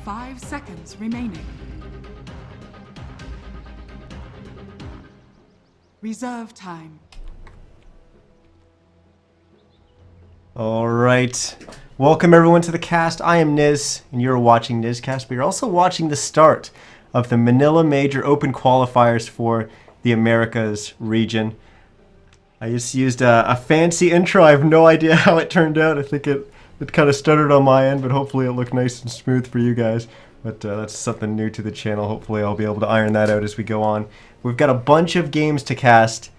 5 seconds remaining. Reserve time. All right. Welcome everyone to the cast. I am Niz, and you're watching NizCast, but you're also watching the start of the Manila Major Open Qualifiers for the Americas region. I just used a fancy intro. I have no idea how it turned out. I think it kind of stuttered on my end, but hopefully it looked nice and smooth for you guys. But that's something new to the channel. Hopefully I'll be able to iron that out as we go on. We've got a bunch of games to cast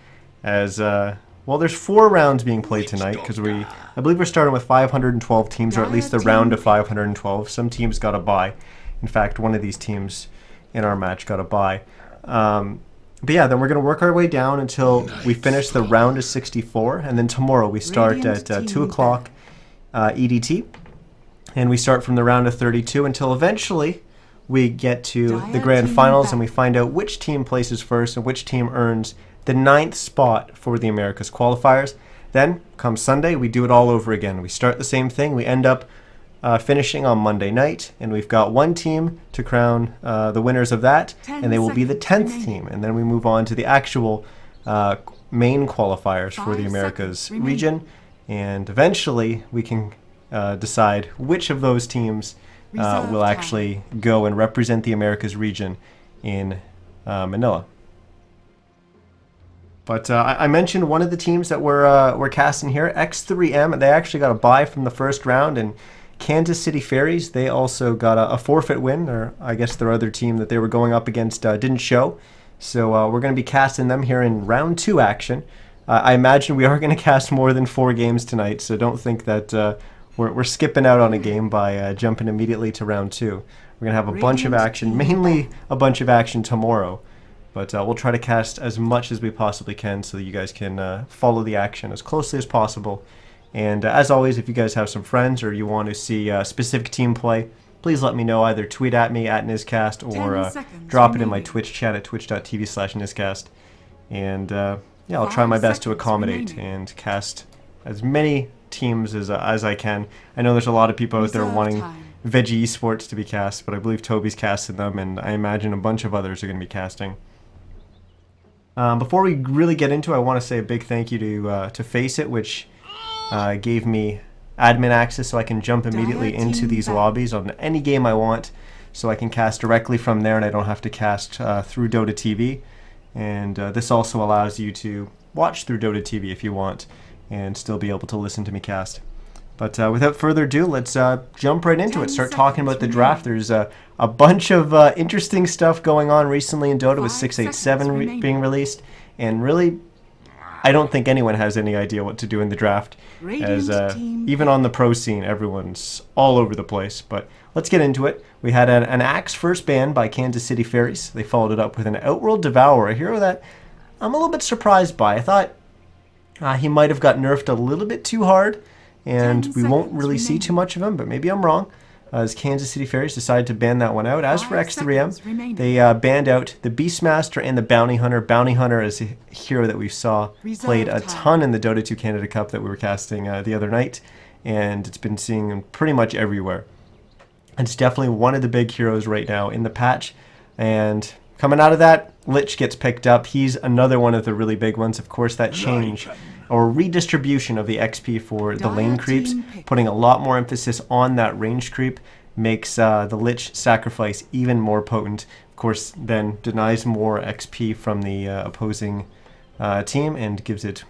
as, well, there's 4 rounds being played tonight because I believe we're starting with 512 teams, or at least the round of 512. Some teams got a bye. In fact, one of these teams in our match got a bye. But yeah, then we're going to work our way down until we finish the round of 64, and then tomorrow we start at 2 o'clock EDT, and we start from the round of 32 until eventually we get to the grand finals and we find out which team places first and which team earns the 9th spot for the Americas qualifiers. Then, come Sunday, we do it all over again. We start the same thing. We end up finishing on Monday night, and we've got one team to crown the winners of that, and they will be the 10th team. And then we move on to the actual main qualifiers for the Americas region, and eventually we can decide which of those teams will actually go and represent the Americas region in Manila. But I mentioned one of the teams that we're casting here, x3m. They actually got a bye from the first round, and Kansas City Fairies, they also got a forfeit win, or I guess their other team that they were going up against didn't show. So we're going to be casting them here in round 2 action. I imagine we are going to cast more than 4 games tonight, so don't think that we're skipping out on a game by jumping immediately to round 2. We're going to have a bunch of action, mainly a bunch of action tomorrow. But we'll try to cast as much as we possibly can so that you guys can follow the action as closely as possible. And as always, if you guys have some friends or you want to see a specific team play, please let me know. Either tweet at me at NizCast or drop it in my Twitch chat at twitch.tv/NizCast. And yeah, I'll try my best to accommodate and cast as many teams as I can. I know there's a lot of people out there wanting Veggie Esports to be cast, but I believe Toby's casting them, and I imagine a bunch of others are going to be casting. Before we really get into it, I want to say a big thank you to Faceit, which gave me admin access so I can jump immediately into these lobbies on any game I want, so I can cast directly from there and I don't have to cast through Dota TV. And this also allows you to watch through Dota TV if you want and still be able to listen to me cast. But without further ado, let's jump right into it. Start talking about the draft. There's a bunch of interesting stuff going on recently in Dota with 687 being released. And really, I don't think anyone has any idea what to do in the draft. As even on the pro scene, everyone's all over the place. But let's get into it. We had an Axe first ban by Kansas City Fairies. They followed it up with an Outworld Devourer, a hero that I'm a little bit surprised by. I thought he might have got nerfed a little bit too hard, and we won't really see too much of him, but maybe I'm wrong, as Kansas City Fairies decided to ban that one out. As for x3m, they banned out the Beastmaster and the Bounty Hunter. Bounty Hunter is a hero that we saw played a ton in the Dota 2 Canada Cup that we were casting the other night, and it's been seen pretty much everywhere. It's definitely one of the big heroes right now in the patch, and coming out of that, Lich gets picked up. He's another one of the really big ones. Of course, that change or redistribution of the XP for the lane creeps, putting a lot more emphasis on that range creep, makes the Lich sacrifice even more potent. Of course, then denies more XP from the opposing team and gives it,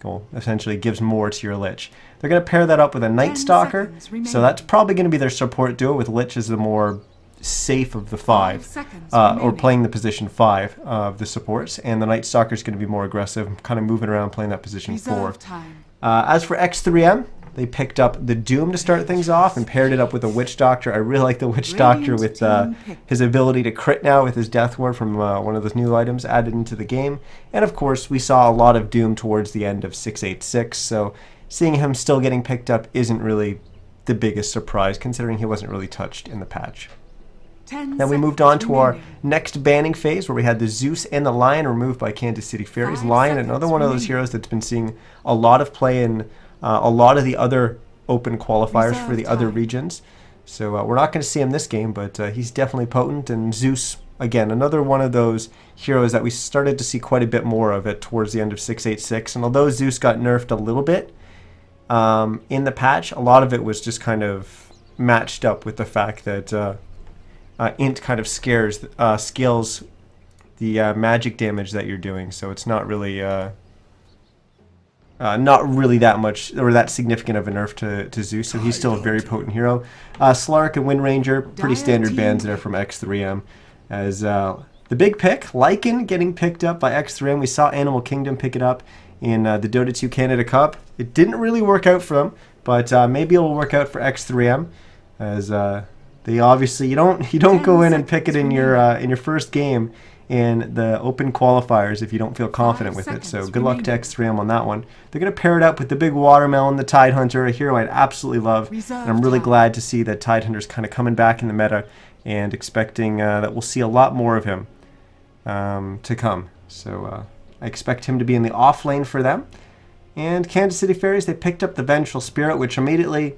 well, essentially gives more to your Lich. They're going to pair that up with a Night Stalker, so that's probably going to be their support duo, with Lich as the more safe of the 5, or playing the position 5 of the supports, and the Night Stalker is going to be more aggressive, kind of moving around playing that position 4. As for x3m, they picked up the Doom to start things off and paired it up with a Witch Doctor. I really like the Witch Doctor with his ability to crit now with his Death Ward from one of those new items added into the game. And of course, we saw a lot of Doom towards the end of 686, so seeing him still getting picked up isn't really the biggest surprise, considering he wasn't really touched in the patch. Then we moved on to our next banning phase, where we had the Zeus and the Lion removed by Kansas City Fairies. Lion, another one of those heroes that's been seeing a lot of play in a lot of the other open qualifiers for the other regions. So we're not going to see him this game, but he's definitely potent. And Zeus, again, another one of those heroes that we started to see quite a bit more of it towards the end of 686. And although Zeus got nerfed a little bit in the patch, a lot of it was just kind of matched up with the fact that Int kind of scales the magic damage that you're doing. So it's not really that much or that significant of a nerf to Zeus, so he's still a very potent hero. Slark and Wind Ranger, pretty standard bans there from x3m. As the big pick, Lycan getting picked up by x3m. We saw Animal Kingdom pick it up in the Dota 2 Canada Cup. It didn't really work out for them, but maybe it'll work out for x3m, as they obviously you don't go in and pick it in your first game in the open qualifiers if you don't feel confident with it. So good luck to x3m on that one. They're going to pair it up with the big watermelon, the Tidehunter, a hero I'd absolutely love. And I'm really glad to see that Tidehunter's kind of coming back in the meta, and expecting that we'll see a lot more of him to come. So I expect him to be in the off lane for them. And Kansas City Fairies, they picked up the Vengeful Spirit, which immediately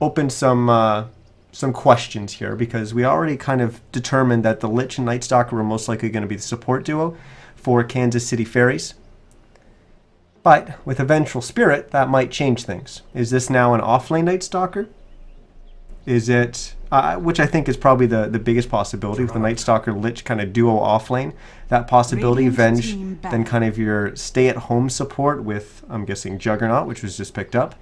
opened some questions here, because we already kind of determined that the Lich and Night Stalker were most likely going to be the support duo for Kansas City Fairies. But with a Vengeful Spirit, that might change things. Is this now an off-lane Night Stalker? Is it, which I think is probably the biggest possibility with the Night Stalker Lich kind of duo off-lane. That possibility, Venge, then kind of your stay-at-home support with, I'm guessing, Juggernaut, which was just picked up.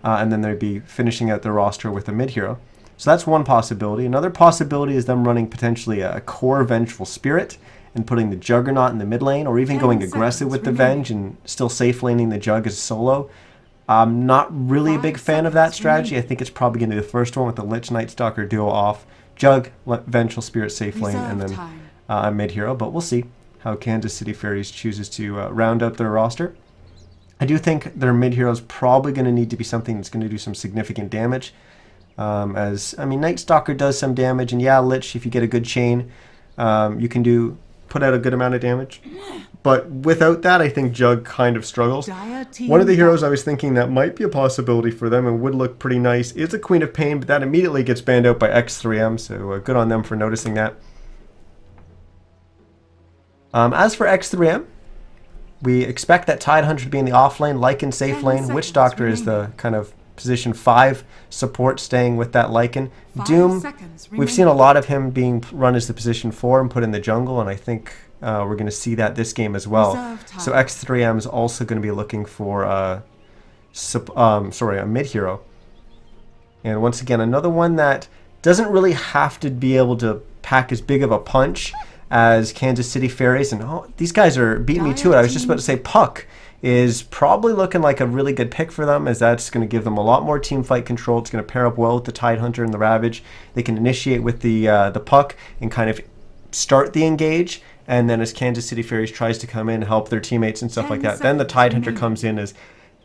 And then they'd be finishing out the roster with a mid-hero. So that's one possibility. Another possibility is them running potentially a core Vengeful Spirit and putting the Juggernaut in the mid lane, or even going aggressive with the Venge and still safe laning the Jug as solo. I'm not really a big fan of that strategy. I think it's probably going to be the first one with the Lich Night Stalker duo off. Jug, Vengeful Spirit safe lane, and then a mid-hero. But we'll see how Kansas City Fairies chooses to round out their roster. I do think their mid-hero is probably going to need to be something that's going to do some significant damage. As I mean, Night Stalker does some damage, and yeah, Lich, if you get a good chain, you can put out a good amount of damage. But without that, I think Jug kind of struggles. One of the heroes I was thinking that might be a possibility for them and would look pretty nice is a Queen of Pain, but that immediately gets banned out by x3m, so good on them for noticing that. As for x3m, we expect that Tidehunter to be in the off lane, Lycan safe lane. Witch Doctor is the kind of position 5 support, staying with that Lycan. Doom, we've seen a lot of him being run as the position 4 and put in the jungle, and I think we're going to see that this game as well. So x3m is also going to be looking for a mid-hero. And once again, another one that doesn't really have to be able to pack as big of a punch as Kansas City Fairies. And these guys are beating me to it. I was just about to say Puck is probably looking like a really good pick for them, as that's going to give them a lot more team fight control. It's going to pair up well with the Tidehunter and the Ravage. They can initiate with the Puck and kind of start the engage, and then as Kansas City Fairies tries to come in and help their teammates and stuff like that, then the Tidehunter comes in as,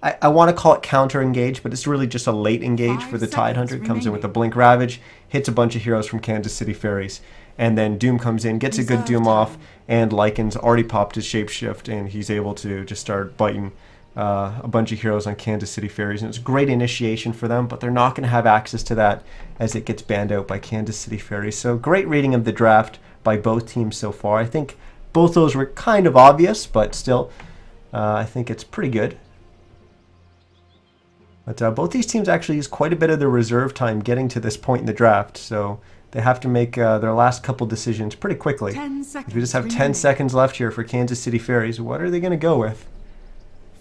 I want to call it counter engage, but it's really just a late engage for the Tidehunter. Comes in with a Blink Ravage, hits a bunch of heroes from Kansas City Fairies, and then Doom comes in, gets a good Doom off, and Lycan's already popped his Shapeshift, and he's able to just start biting a bunch of heroes on Kansas City Fairies. And it's a great initiation for them, but they're not going to have access to that as it gets banned out by Kansas City Fairies. So great reading of the draft by both teams so far. I think both those were kind of obvious, but still, I think it's pretty good. But both these teams actually use quite a bit of their reserve time getting to this point in the draft, so they have to make their last couple decisions pretty quickly. If we just have 10 seconds left here for Kansas City Fairies, what are they going to go with?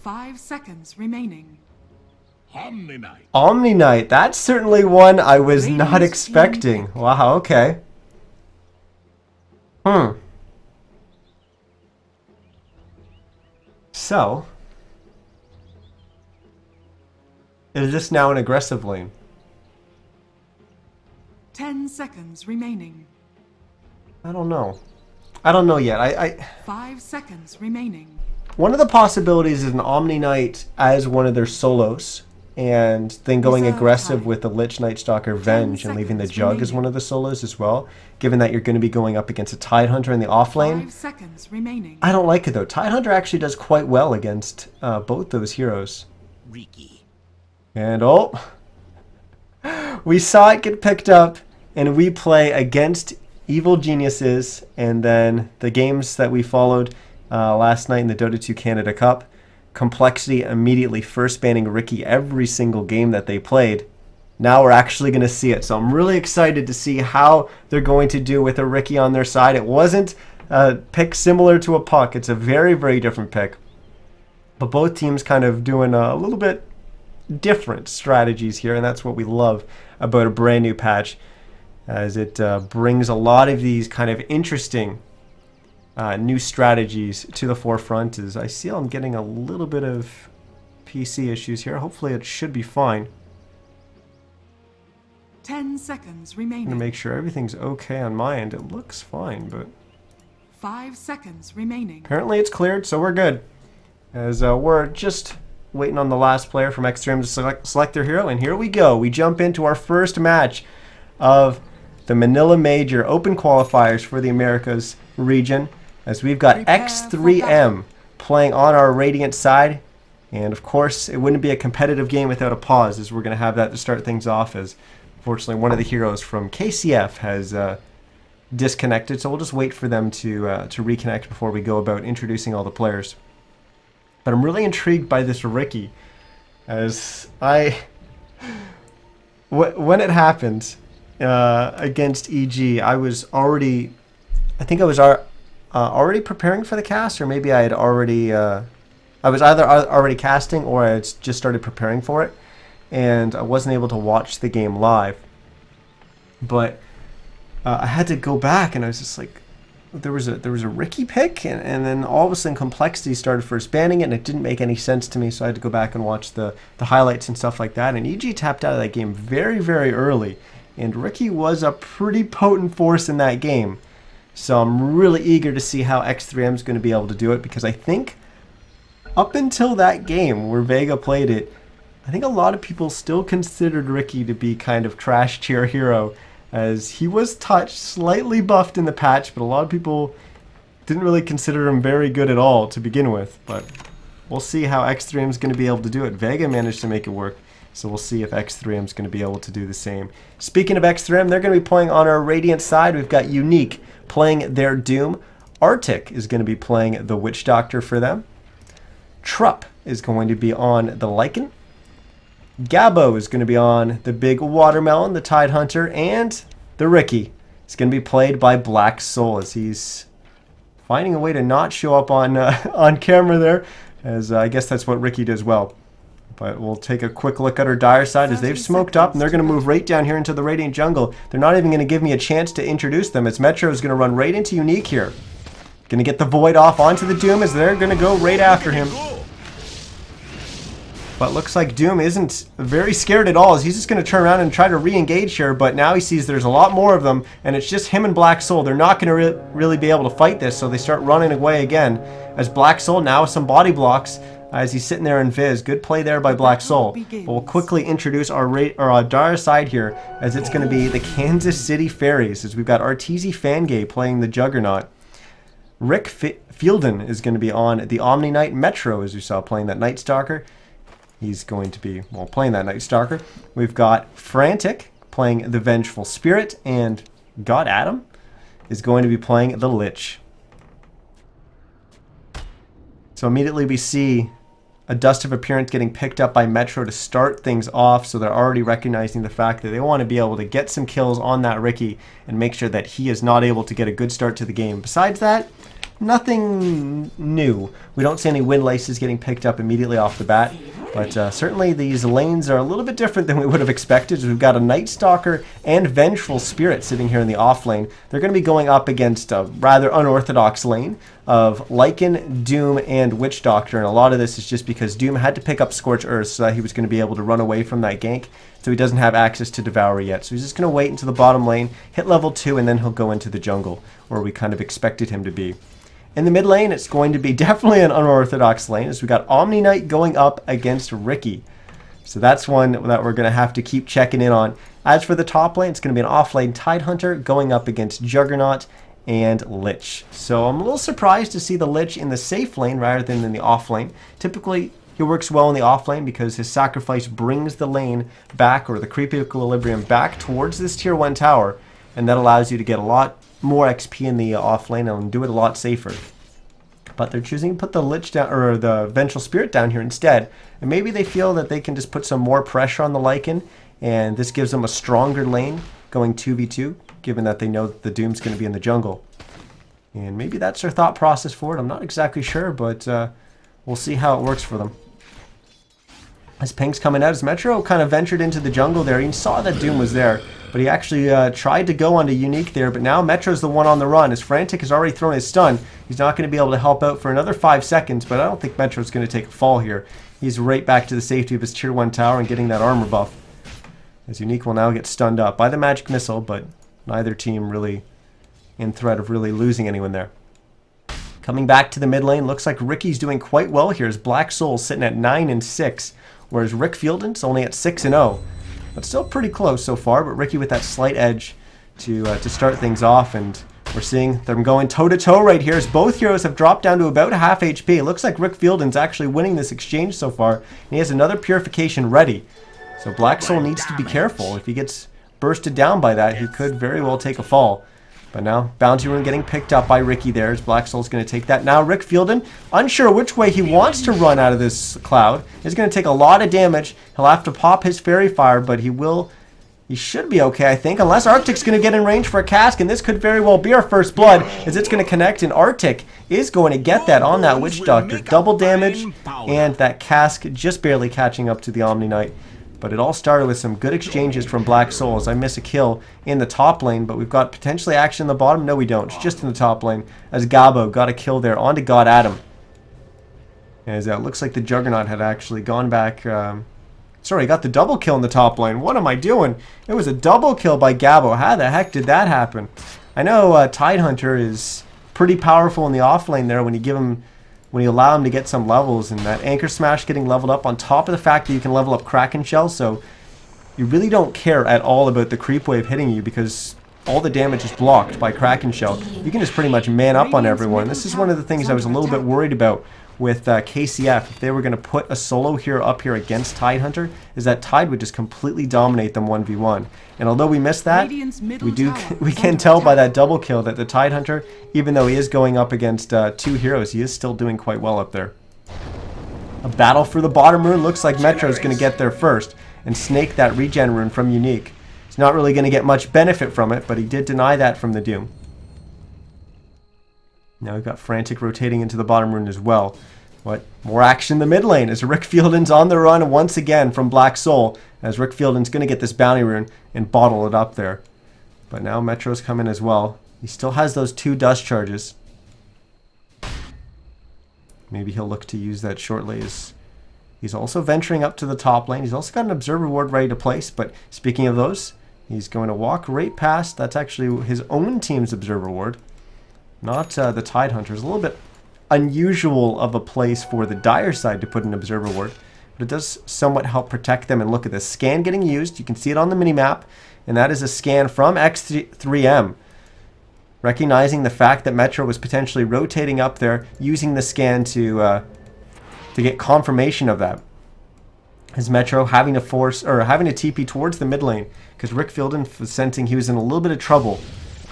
5 seconds remaining. Omni Knight. Omni Knight. That's certainly one I was not expecting. Wow, okay. So, is this now an aggressive lane? 10 seconds remaining. I don't know. I don't know yet. 5 seconds remaining. One of the possibilities is an Omni Knight as one of their solos, and then going aggressive with the Lich Night Stalker Venge and leaving the Jug as one of the solos as well, given that you're going to be going up against a Tidehunter in the off lane. 5 seconds remaining. I don't like it though. Tidehunter actually does quite well against both those heroes. Riki. And We saw it get picked up, and we play against Evil Geniuses, and then the games that we followed last night in the Dota 2 Canada Cup. Complexity immediately first banning Ricky every single game that they played. Now we're actually going to see it. So I'm really excited to see how they're going to do with a Ricky on their side. It wasn't a pick similar to a Puck. It's a very, very different pick. But both teams kind of doing a little bit different strategies here, and that's what we love about a brand new patch, as it brings a lot of these kind of interesting new strategies to the forefront. As I see I'm getting a little bit of PC issues here. Hopefully it should be fine. 10 seconds I'm remaining. going to make sure everything's okay on my end. It looks fine, but 5 seconds remaining. apparently it's cleared, so we're good. As we're just waiting on the last player from x3m to select their hero, and here we go. We jump into our first match of the Manila Major Open Qualifiers for the Americas region, as we've got x3m playing on our Radiant side. And of course, it wouldn't be a competitive game without a pause, as we're going to have that to start things off, as unfortunately one of the heroes from KCF has disconnected. So we'll just wait for them to reconnect before we go about introducing all the players. But I'm really intrigued by this Ricky, as when it happened against EG, I was already preparing for the cast, or maybe I had already I was either already casting or I had just started preparing for it, and I wasn't able to watch the game live. But I had to go back, and I was just like, there was a Ricky pick, and then all of a sudden Complexity started first banning it, and it didn't make any sense to me, so I had to go back and watch the highlights and stuff like that. And EG tapped out of that game very, very early, and Ricky was a pretty potent force in that game. So I'm really eager to see how x3m is going to be able to do it, because I think up until that game where Vega played it, I think a lot of people still considered Ricky to be kind of trash tier hero, as he was touched, slightly buffed in the patch, but a lot of people didn't really consider him very good at all to begin with. But we'll see how x3m is going to be able to do it. Vega managed to make it work, so we'll see if x3m is going to be able to do the same. Speaking of x3m, they're going to be playing on our Radiant side. We've got Unique playing their Doom. Arctic is going to be playing the Witch Doctor for them. Trupp is going to be on the Lycan. Gabo is going to be on the big Watermelon, the Tidehunter, and the Ricky. It's going to be played by Black Soul, as he's finding a way to not show up on on camera there, as I guess that's what Ricky does well. But we'll take a quick look at our Dire side, as they've smoked up, and they're going to move right down here into the Radiant jungle. They're not even going to give me a chance to introduce them, as Metro is going to run right into Unique here. Going to get the Void off onto the Doom, as they're going to go right after him. But looks like Doom isn't very scared at all, as he's just going to turn around and try to re-engage here, but now he sees there's a lot more of them, and it's just him and Black Soul. They're not going to really be able to fight this, so they start running away again, as Black Soul now with some body blocks, as he's sitting there in Viz. Good play there by Black Soul. But we'll quickly introduce our Dire side here, as it's going to be the Kansas City Fairies, as we've got Arteezy Fangay playing the Juggernaut. Rick Fielden is going to be on the Omni Knight. Metro, as you saw, playing that Night Stalker. He's going to be, well, playing that Night Stalker. We've got Frantic playing the Vengeful Spirit, and God Adam is going to be playing the Lich. So immediately we see a Dust of Appearance getting picked up by Metro to start things off, so they're already recognizing the fact that they want to be able to get some kills on that Ricky and make sure that he is not able to get a good start to the game. Besides that, nothing new. We don't see any wind laces getting picked up immediately off the bat, but certainly these lanes are a little bit different than we would have expected. We've got a Night Stalker and Vengeful Spirit sitting here in the off lane. They're going to be going up against a rather unorthodox lane of Lycan, Doom, and Witch Doctor, and a lot of this is just because Doom had to pick up Scorched Earth so that he was going to be able to run away from that gank, so he doesn't have access to Devour yet. So he's just going to wait into the bottom lane, hit level 2, and then he'll go into the jungle, where we kind of expected him to be. In the mid lane, it's going to be definitely an unorthodox lane, as we got Omni Knight going up against Ricky. So that's one that we're going to have to keep checking in on. As for the top lane, it's going to be an off lane Tidehunter going up against Juggernaut and Lich. So I'm a little surprised to see the Lich in the safe lane rather than in the off lane. Typically, he works well in the off lane because his sacrifice brings the lane back, or the creep equilibrium back towards this tier 1 tower, and that allows you to get a lot more XP in the off lane and do it a lot safer. But they're choosing to put the Lich down, or the Vengeful Spirit down here instead, and maybe they feel that they can just put some more pressure on the Lycan, and this gives them a stronger lane going 2v2, given that they know that the Doom's going to be in the jungle. And maybe that's their thought process for it. I'm not exactly sure, but we'll see how it works for them. As ping's coming out, as Metro kind of ventured into the jungle there, he saw that Doom was there, but he actually tried to go onto Unique there, but now Metro's the one on the run. As Frantic has already thrown his stun, he's not going to be able to help out for another 5 seconds, but I don't think Metro's going to take a fall here. He's right back to the safety of his tier 1 tower and getting that armor buff. As Unique will now get stunned up by the magic missile, but neither team really in threat of really losing anyone there. Coming back to the mid lane, looks like Ricky's doing quite well here as Black Soul's sitting at 9-6, whereas Rick Fielden's only at 6-0. But still pretty close so far, but Ricky with that slight edge to start things off, and we're seeing them going toe-to-toe right here as both heroes have dropped down to about half HP. It looks like Rick Fielden's actually winning this exchange so far, and he has another purification ready. So Black Soul needs to be careful. If he gets bursted down by that, he could very well take a fall. But now, Bounty Rune getting picked up by Ricky there as Black Soul's going to take that. Now Rick Fielden, unsure which way he wants to run out of this cloud. He's going to take a lot of damage. He'll have to pop his Fairy Fire, but he should be okay, I think. Unless Arctic's going to get in range for a cask, and this could very well be our first blood as it's going to connect, and Arctic is going to get that on that Witch Doctor. Double damage, and that cask just barely catching up to the Omni Knight. But it all started with some good exchanges from Black Soul as I miss a kill in the top lane, but we've got potentially action in the bottom. No, we don't. It's just in the top lane as Gabo got a kill there onto God Adam. As it looks like the Juggernaut had actually gone back. Sorry, got the double kill in the top lane. What am I doing? It was a double kill by Gabo. How the heck did that happen? I know Tidehunter is pretty powerful in the off lane there when you allow him to get some levels, and that Anchor Smash getting leveled up on top of the fact that you can level up Kraken Shell, so you really don't care at all about the creep wave hitting you because all the damage is blocked by Kraken Shell. You can just pretty much man up on everyone. This is one of the things I was a little bit worried about with KCF. If they were going to put a solo hero up here against Tidehunter, is that Tide would just completely dominate them 1v1. And although we missed that, we can tell by that double kill that the Tidehunter, even though he is going up against 2 heroes, he is still doing quite well up there. A battle for the bottom rune. Looks like Metro's going to get there first and snake that regen rune from Unique. He's not really going to get much benefit from it, but he did deny that from the Doom. Now we've got Frantic rotating into the bottom rune as well. What? More action in the mid lane as Rick Fielden's on the run once again from Black Soul, as Rick Fielden's going to get this bounty rune and bottle it up there. But now Metro's coming as well. He still has those 2 dust charges. Maybe he'll look to use that shortly. He's also venturing up to the top lane. He's also got an Observer Ward ready to place, but speaking of those, he's going to walk right past. That's actually his own team's Observer Ward, not the Tidehunter's. A little bit unusual of a place for the Dire side to put an Observer Ward, but it does somewhat help protect them. And look at this scan getting used. You can see it on the minimap, and that is a scan from x3m. Recognizing the fact that Metro was potentially rotating up there, using the scan to get confirmation of that. As Metro having to TP towards the mid lane, because Rick Fielden was sensing he was in a little bit of trouble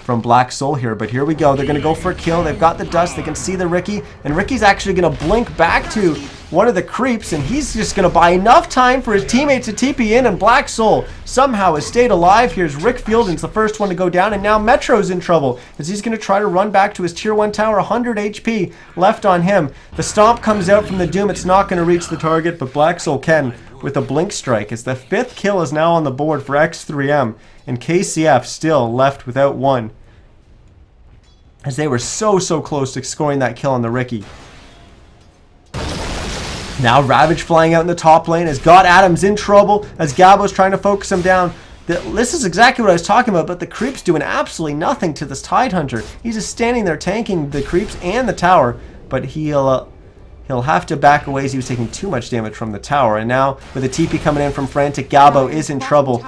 from Black Soul here, but here we go. They're going to go for a kill. They've got the dust. They can see the Ricky, and Ricky's actually going to blink back to one of the creeps, and he's just going to buy enough time for his teammates to TP in, and Black Soul somehow has stayed alive. Here's Rick Fielden's the first one to go down, and now Metro's in trouble as he's going to try to run back to his tier 1 tower. 100 HP left on him. The stomp comes out from the Doom. It's not going to reach the target, but Black Soul can with a blink strike. As the 5th kill is now on the board for x3m, and KCF still left without 1. As they were so close to scoring that kill on the Ricky. Now Ravage flying out in the top lane as God Adam's in trouble as Gabo's trying to focus him down. This is exactly what I was talking about, but the creep's doing absolutely nothing to this Tidehunter. He's just standing there tanking the creeps and the tower, but he'll have to back away as he was taking too much damage from the tower. And now with the TP coming in from Frantic, Gabo is in trouble.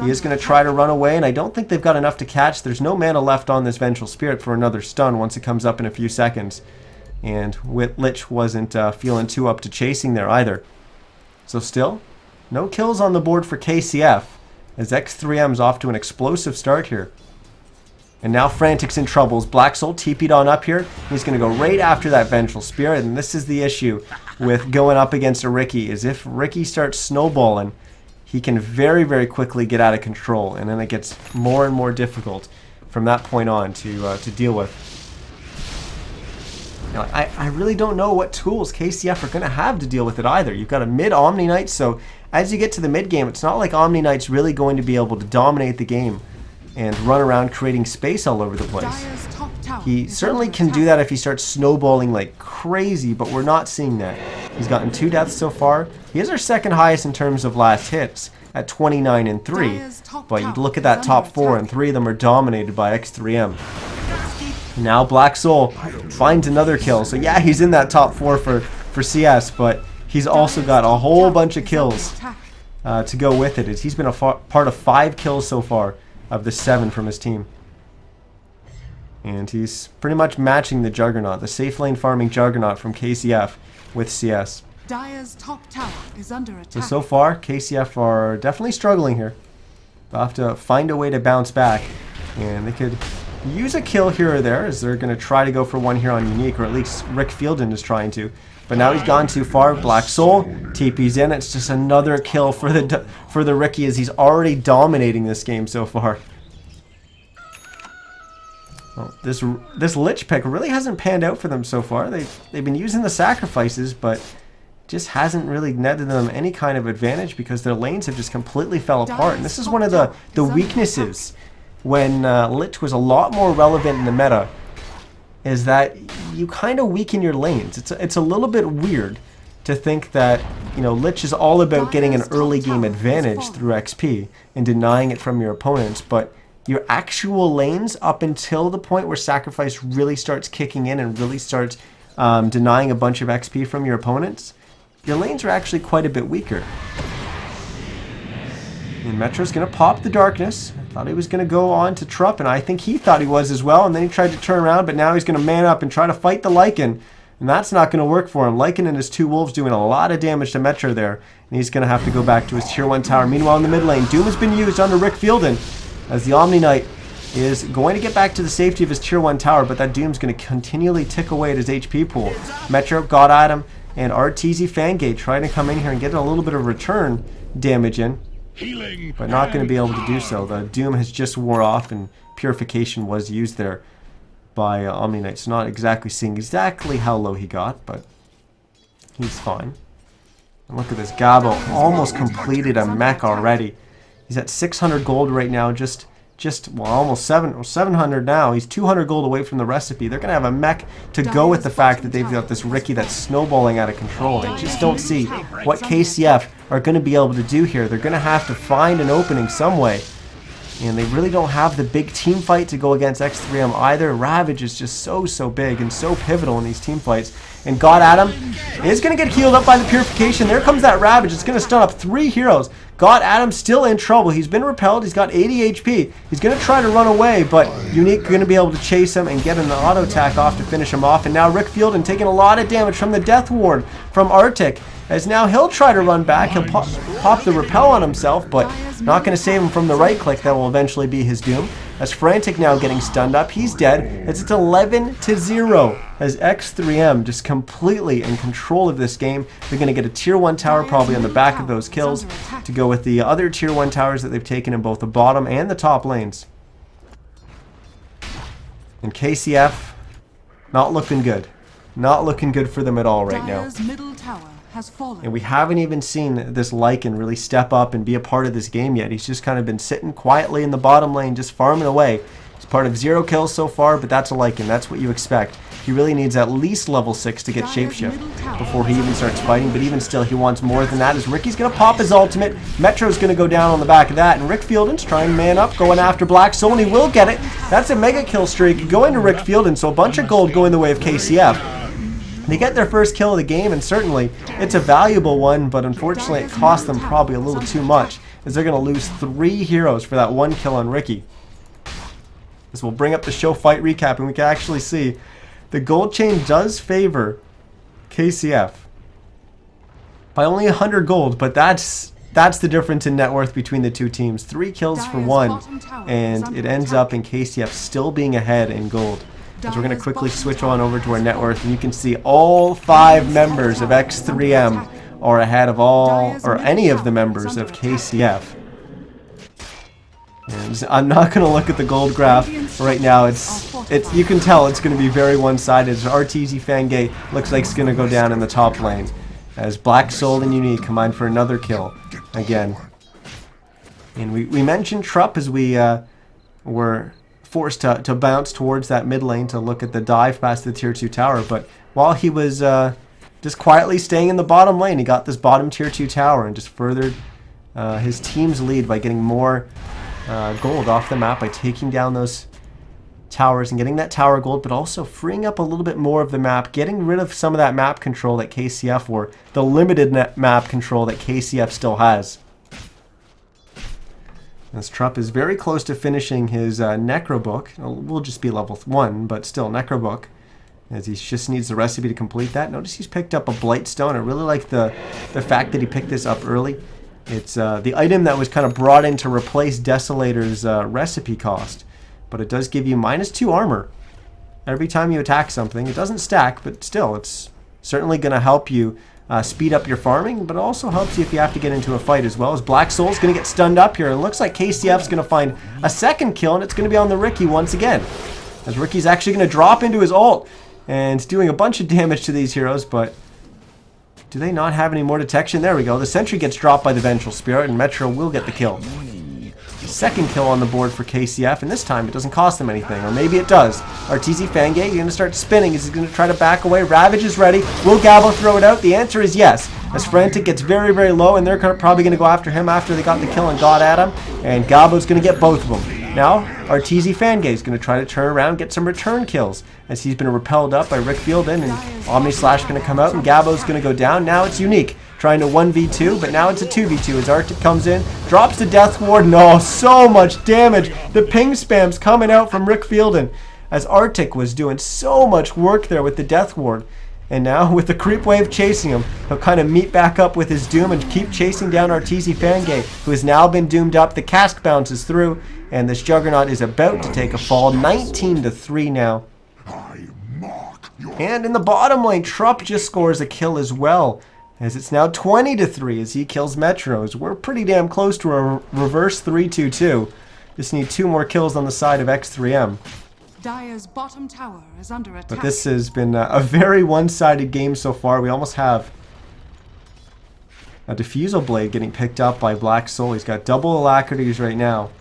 He is going to try to run away, and I don't think they've got enough to catch. There's no mana left on this Vengeful Spirit for another stun once it comes up in a few seconds. And Lich wasn't feeling too up to chasing there either. So still, no kills on the board for KCF, as x3m's off to an explosive start here. And now Frantic's in troubles. Black Soul TP'd on up here. He's going to go right after that Vengeful Spirit, and this is the issue with going up against a Riki, is if Riki starts snowballing, he can very, very quickly get out of control, and then it gets more and more difficult from that point on to deal with. Now, I really don't know what tools KCF are going to have to deal with it either. You've got a mid Omni Knight, so as you get to the mid game, it's not like Omni Knight's really going to be able to dominate the game and run around creating space all over the place. He certainly can do that if he starts snowballing like crazy, but we're not seeing that. He's gotten 2 deaths so far. He is our second highest in terms of last hits at 29 and 3, but you look at that top 4 and 3 of them are dominated by x3m. Now Black Soul finds another kill. So yeah, he's in that top 4 for CS, but he's also got a whole bunch of kills to go with it. He's been a part of 5 kills so far of the 7 from his team. And he's pretty much matching the Juggernaut, the safe lane farming Juggernaut from KCF with CS. Dire's top tower is under attack. So far, KCF are definitely struggling here. They'll have to find a way to bounce back, and they could use a kill here or there, as they're going to try to go for one here on Unique, or at least Rick Fielden is trying to. But now he's gone too far. Black Soul TP's in. It's just another kill for the Riki, as he's already dominating this game so far. Well, this Lich pick really hasn't panned out for them so far. They've been using the sacrifices, but just hasn't really netted them any kind of advantage because their lanes have just completely fell apart. And this is one of the weaknesses when Lich was a lot more relevant in the meta, is that you kind of weaken your lanes. It's a little bit weird to think that, you know, Lich is all about getting an early game advantage through XP and denying it from your opponents, but your actual lanes up until the point where sacrifice really starts kicking in and really starts denying a bunch of XP from your opponents, your lanes are actually quite a bit weaker. And Metro's going to pop the Darkness. I thought he was going to go on to Trupp, and I think he thought he was as well, and then he tried to turn around, but now he's going to man up and try to fight the Lycan, and that's not going to work for him. Lycan and his 2 wolves doing a lot of damage to Metro there, and he's going to have to go back to his tier 1 tower. Meanwhile, in the mid lane, Doom has been used under Rick Fielden, as the Omni Knight is going to get back to the safety of his tier 1 tower, but that Doom's going to continually tick away at his HP pool. Metro got at him, and RTZ Fangate trying to come in here and get a little bit of return damage in, but not going to be able to do so. The Doom has just wore off, and Purification was used there by Omni Knight, so not exactly seeing exactly how low he got, but he's fine. And look at this, Gabo almost completed a mech already. He's at 600 gold right now, well, almost 700 now. He's 200 gold away from the recipe. They're going to have a mech to go with the fact that they've got this Riki that's snowballing out of control. I just don't see what KCF are going to be able to do here. They're going to have to find an opening some way. And they really don't have the big team fight to go against x3m either. Ravage is just so big and so pivotal in these team fights. And God Adam is going to get healed up by the Purification. There comes that Ravage. It's going to stun up 3 heroes. God Adam still in trouble. He's been repelled. He's got 80 HP. He's going to try to run away, but Unique going to be able to chase him and get an auto attack off to finish him off. And now Rick Fielden taking a lot of damage from the Death Ward from Arctic, as now he'll try to run back. He'll pop the repel on himself, but not going to save him from the right click that will eventually be his doom. As Frantic now getting stunned up, he's dead. It's 11-0 as x3m just completely in control of this game. They're going to get a tier 1 tower probably on the back of those kills to go with the other tier 1 towers that they've taken in both the bottom and the top lanes. And KCF, not looking good. Not looking good for them at all right now. And we haven't even seen this Lycan really step up and be a part of this game yet. He's just kind of been sitting quietly in the bottom lane, just farming away. He's part of 0 kills so far, but that's a Lycan. That's what you expect. He really needs at least level 6 to get Shapeshift before he even starts fighting, but even still, he wants more than that, as Ricky's going to pop his ultimate. Metro's going to go down on the back of that, and Rick Fielden's trying to man up, going after Black Soul, and he will get it. That's a mega kill streak going to Rick Fielden, so a bunch of gold going the way of KCF. They get their first kill of the game, and certainly it's a valuable one, but unfortunately it cost them probably a little too much, as they're going to lose 3 heroes for that 1 kill on Ricky. This will bring up the show fight recap, and we can actually see The gold chain does favor KCF by only 100 gold, but that's the difference in net worth between the two teams. 3 kills for one, and it ends up in KCF still being ahead in gold. As we're going to quickly switch on over to our net worth, and you can see all 5 members of x3m are ahead of all, or any of the members of KCF. And I'm not going to look at the gold graph right now. It's you can tell it's going to be very one-sided. RTZ Fangay looks like it's going to go down in the top lane, as Black Soul and Unique combine for another kill again. And we mentioned Trupp as we were forced to bounce towards that mid lane to look at the dive past the tier 2 tower, but while he was just quietly staying in the bottom lane, he got this bottom tier 2 tower and just furthered his team's lead by getting more gold off the map by taking down those towers and getting that tower gold, but also freeing up a little bit more of the map, getting rid of some of that map control that KCF, or the limited map control that KCF still has. As Trupp is very close to finishing his Necro book. Will just be level 1, but still Necro book, as he just needs the recipe to complete that. Notice he's picked up a Blightstone. I really like the fact that he picked this up early. It's the item that was kind of brought in to replace Desolator's recipe cost, but it does give you -2 armor every time you attack something. It doesn't stack, but still, it's certainly going to help you speed up your farming, but it also helps you if you have to get into a fight as well. As Black Soul's going to get stunned up here, and it looks like KCF's going to find a second kill, and it's going to be on the Ricky once again. As Ricky's actually going to drop into his ult, and doing a bunch of damage to these heroes, but do they not have any more detection? There we go. The sentry gets dropped by the Vengeful Spirit, and Metro will get the kill. Second kill on the board for KCF, and this time it doesn't cost them anything, or maybe it does. RTZ Fangay, you're going to start spinning. Is he going to try to back away? Ravage is ready. Will Gabo throw it out? The answer is yes, as Frantic gets very, very low, and they're probably going to go after him after they got the kill and got at him, and Gabo's going to get both of them. Now, RTZ Fangay is going to try to turn around, get some return kills, as he's been repelled up by Rick Fielden, and Omni Slash going to come out, and Gabo's going to go down. Now it's Unique, trying to 1v2, but now it's a 2v2 as Arctic comes in, drops the Death Ward, and oh, so much damage. The ping spam's coming out from Rick Fielden, as Arctic was doing so much work there with the Death Ward. And now, with the creep wave chasing him, he'll kind of meet back up with his doom and keep chasing down RTZ Fangay, who has now been doomed up. The cask bounces through, and this Juggernaut is about to take a fall. 19-3 now. And in the bottom lane, Trupp just scores a kill as well, as it's now 20-3 as he kills Metros. We're pretty damn close to a reverse 3-2-2. Just need 2 more kills on the side of x3m. Dire's bottom tower is under attack. But this has been a very one-sided game so far. We almost have a Diffusal Blade getting picked up by Black Soul. He's got double alacrities right now.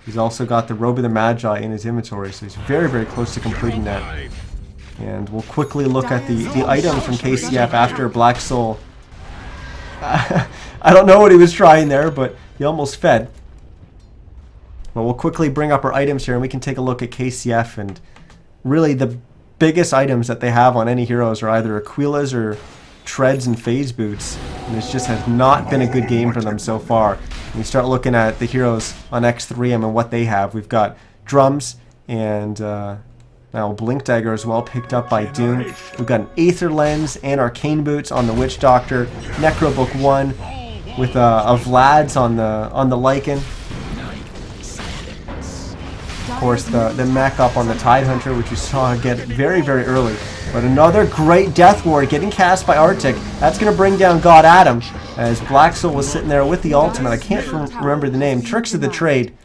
He's also got the Robe of the Magi in his inventory, so he's very, very close to completing that. And we'll quickly look at the items from KCF after Black Soul. I don't know what he was trying there, but he almost fed. But we'll quickly bring up our items here, and we can take a look at KCF. And really, the biggest items that they have on any heroes are either Aquilas or Treads and Phase Boots. And this just has not been a good game for them so far. When you start looking at the heroes on x3m and what they have, we've got Drums and now Blink Dagger as well, picked up by Doom. We've got an Aether Lens and Arcane Boots on the Witch Doctor. Necro Book 1 with a Vlad's on the Lycan. Of course, the mech up on the Tidehunter, which we saw get very, very early. But another great Death Ward getting cast by Arctic. That's going to bring down God Adam, as Black Soul was sitting there with the ultimate. I can't remember the name. Tricks of the Trade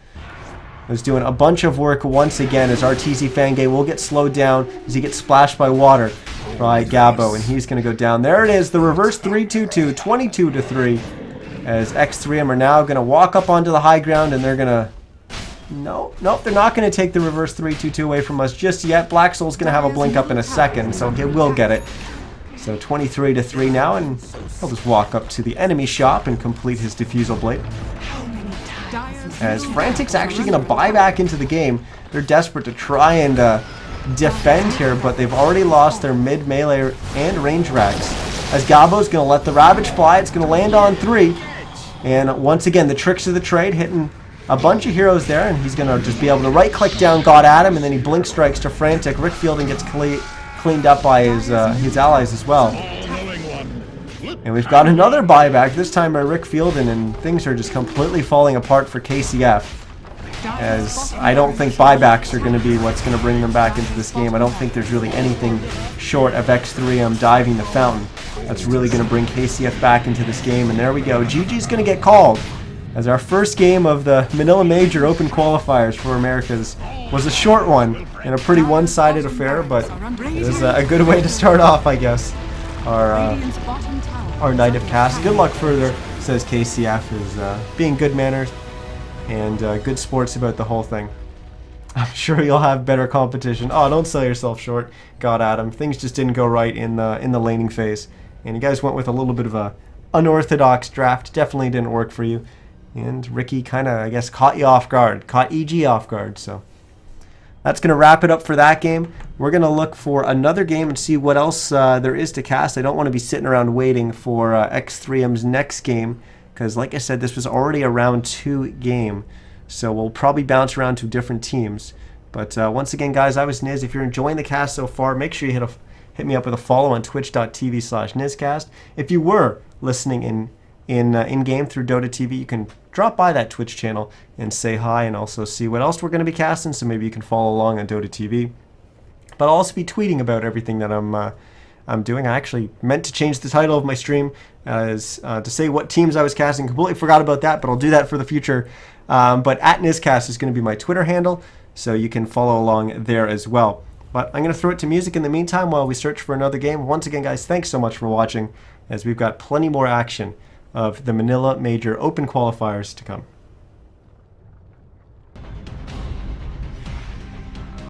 was doing a bunch of work once again, as RTZ Fangay will get slowed down as he gets splashed by water by Gabo, and he's going to go down. There it is, the reverse 3-2-2, 22-3, as x3m are now going to walk up onto the high ground, and they're going to... Nope, they're not going to take the reverse 3-2-2 away from us just yet. Black Soul's going to have a blink up in a second, so he will get it. So 23-3 now, and he'll just walk up to the enemy shop and complete his Diffusal Blade. As Frantic's actually going to buy back into the game. They're desperate to try and defend here, but they've already lost their mid melee and range racks. As Gabo's going to let the Ravage fly, it's going to land on 3. And once again, the Tricks of the Trade hitting a bunch of heroes there, and he's going to just be able to right-click down God Adam, and then he blink strikes to Frantic. Rick Fielden gets cleaned up by his allies as well. All-knowing one. And we've got another buyback, this time by Rick Fielden, and things are just completely falling apart for KCF. As I don't think buybacks are going to be what's going to bring them back into this game. I don't think there's really anything short of x3m diving the fountain that's really going to bring KCF back into this game. And there we go. GG's going to get called as our first game of the Manila Major Open Qualifiers for Americas was a short one and a pretty one-sided affair, but it was a good way to start off, I guess, our night of cast. Good luck further, says KCF, is being good manners and good sports about the whole thing. I'm sure you'll have better competition. Oh, don't sell yourself short. God, Adam, things just didn't go right in the laning phase, and you guys went with a little bit of a unorthodox draft. Definitely didn't work for you, and Ricky kind of, I guess, caught you off guard, caught EG off guard. So that's going to wrap it up for that game. We're going to look for another game and see what else there is to cast. I don't want to be sitting around waiting for x3m's next game, because like I said, this was already a round 2 game, so we'll probably bounce around to different teams. But once again, guys, I was Niz. If you're enjoying the cast so far, make sure you hit me up with a follow on twitch.tv/NizCast. If you were listening in game through Dota TV, you can drop by that Twitch channel and say hi, and also see what else we're going to be casting, so maybe you can follow along on Dota TV. But I'll also be tweeting about everything that I'm doing. I actually meant to change the title of my stream as to say what teams I was casting. Completely forgot about that, but I'll do that for the future. But at NizCast is going to be my Twitter handle, so you can follow along there as well. But I'm going to throw it to music in the meantime while we search for another game. Once again, guys, thanks so much for watching, as we've got plenty more action of the Manila Major Open Qualifiers to come.